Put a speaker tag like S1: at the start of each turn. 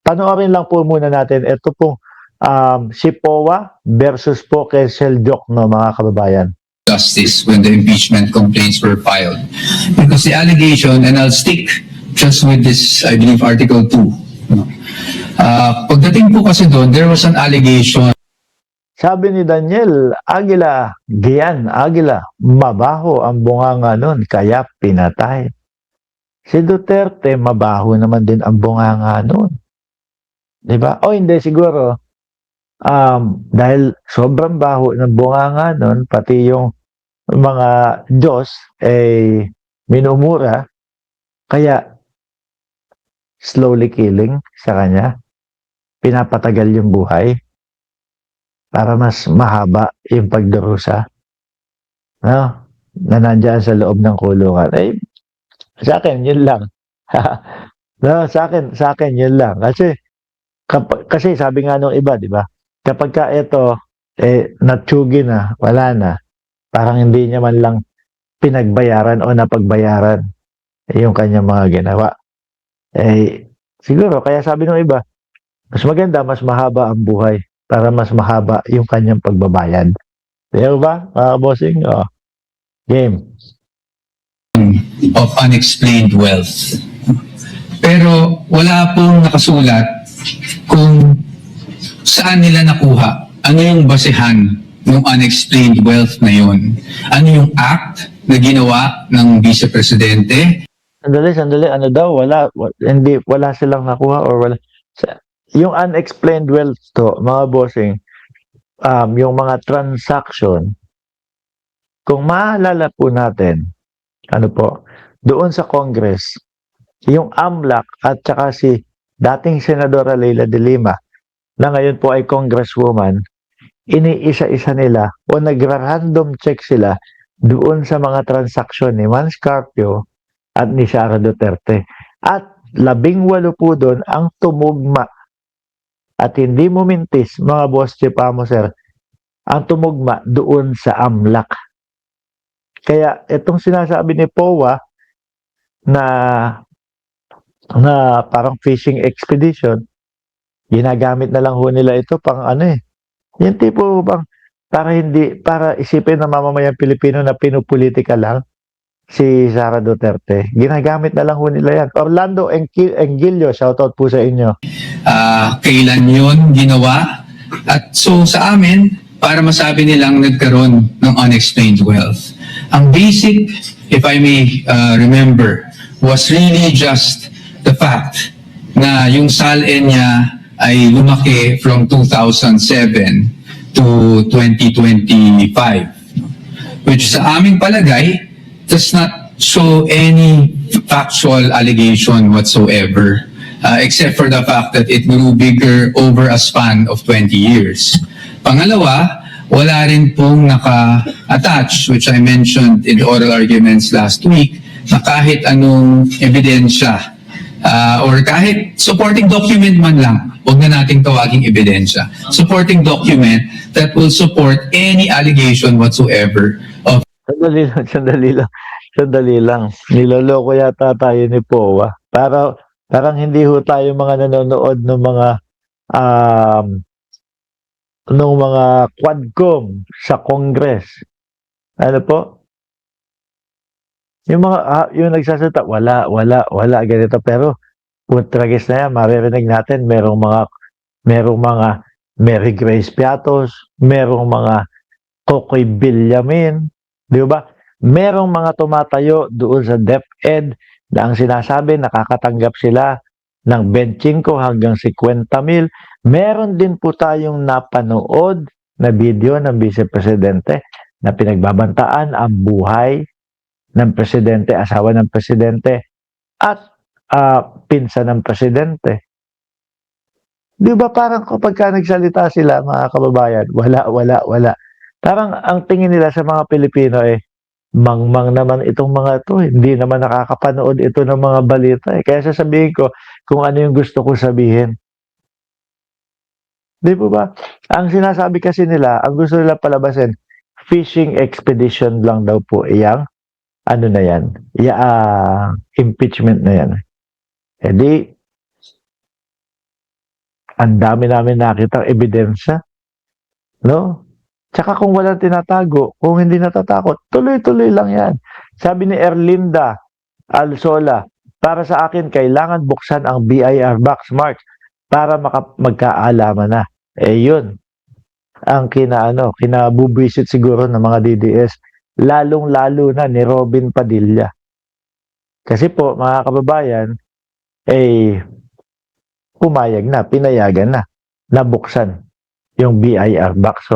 S1: Panoorin lang po muna natin. Ito po, si POA versus po kay Seldokno, mga kababayan.
S2: Justice when the impeachment complaints were filed. Because the allegation, and I'll stick just with this, I believe, Article 2. Pagdating po kasi doon, there was an allegation.
S1: Sabi ni Daniel Aguila, Gian Aguila, mabaho ang bunganga nun, kaya pinatay. Si Duterte, mabaho naman din ang bunganga nun. Diba? O hindi, siguro, dahil sobrang baho ng bunganga nun, pati yung mga Diyos ay minumura, kaya slowly killing sa kanya, pinapatagal yung buhay para mas mahaba yung pagdurusa, no? Na nandiyan sa loob ng kulungan. Eh, sa akin, yun lang. No, sa akin, yun lang. Kasi sabi nga nung iba, di ba? Kapag ka ito, natsugi na, wala na, parang hindi niya man lang pinagbayaran o napagbayaran yung kanyang mga ginawa. Siguro, kaya sabi nung iba, mas maganda, mas mahaba ang buhay para mas mahaba yung kanyang pagbabayad. Di ba, mga bossing? Oh. Game.
S2: Of unexplained wealth. Pero wala pong nakasulat kung saan nila nakuha. Ano yung basehan ng unexplained wealth na yun? Ano yung act na ginawa ng Vice Presidente?
S1: Sandali. Ano daw? Wala silang nakuha or wala. Yung unexplained wealth to, mga bossing, yung mga transaction, kung maalala po natin, ano po, doon sa Congress, yung AMLAC at saka si dating Senadora Leila de Lima, na ngayon po ay Congresswoman, iniisa-isa nila o nagra-random check sila doon sa mga transaksyon ni Mans Carpio at ni Sara Duterte. At 18 po doon ang tumugma. At hindi mo mintis, mga boss Chip Amo, sir, ang tumugma doon sa AMLAC. Kaya itong sinasabi ni POA na parang fishing expedition, ginagamit na lang ho nila ito pang yung tipo bang para isipin ng mamamayang Pilipino na pinupolitika lang si Sara Duterte. Ginagamit na lang ho nila yan. Orlando Engilio, shoutout po sa inyo.
S2: Kailan yun ginawa? At so sa amin, para masabi nilang nagkaroon ng unexplained wealth. Ang basic, if I may remember, was really just the fact na yung SALN niya ay lumaki from 2007 to 2025, which sa aming palagay does not show any factual allegation whatsoever, except for the fact that it grew bigger over a span of 20 years. Pangalawa, wala rin pong naka-attach, which I mentioned in the oral arguments last week, na kahit anong ebidensya or kahit supporting document man lang, huwag na nating tawaging ebidensya, supporting document that will support any allegation whatsoever of...
S1: Sandali lang. Niloloko yata tayo ni POA. Parang hindi ho tayo mga nanonood ng mga quadcom sa Congress. Ano po? Yung yung nagsasalita, wala, ganito. Pero, putragis na yan, maririnig natin, merong mga Mary Grace Piatos, merong mga Kokoy Villamin, di ba? Merong mga tumatayo doon sa DepEd na ang sinasabi, nakakatanggap sila ng 25 hanggang 50,000. Meron din po tayong napanood na video ng Vice Presidente na pinagbabantaan ang buhay ng Presidente, asawa ng Presidente, at pinsan ng Presidente. Di ba parang kapag nagsalita sila, mga kababayan, wala. Parang ang tingin nila sa mga Pilipino mangmang naman itong mga to. Hindi naman nakakapanood ito ng mga balita. Kaya sasabihin ko kung ano yung gusto ko sabihin. Di po ba? Ang sinasabi kasi nila, ang gusto nila palabasin, fishing expedition lang daw po. Ano na yan? Impeachment na yan. Di, Ang dami namin nakitang ebidensya, no? Tsaka kung walang tinatago, kung hindi natatakot, tuloy-tuloy lang yan. Sabi ni Erlinda Alsola, para sa akin, kailangan buksan ang BIR box marks para magkaalaman na. Yun ang kinabubisit siguro ng mga DDS, lalong-lalo na ni Robin Padilla. Kasi po, mga kababayan, pumayag na, pinayagan na, nabuksan yung BIR box. So,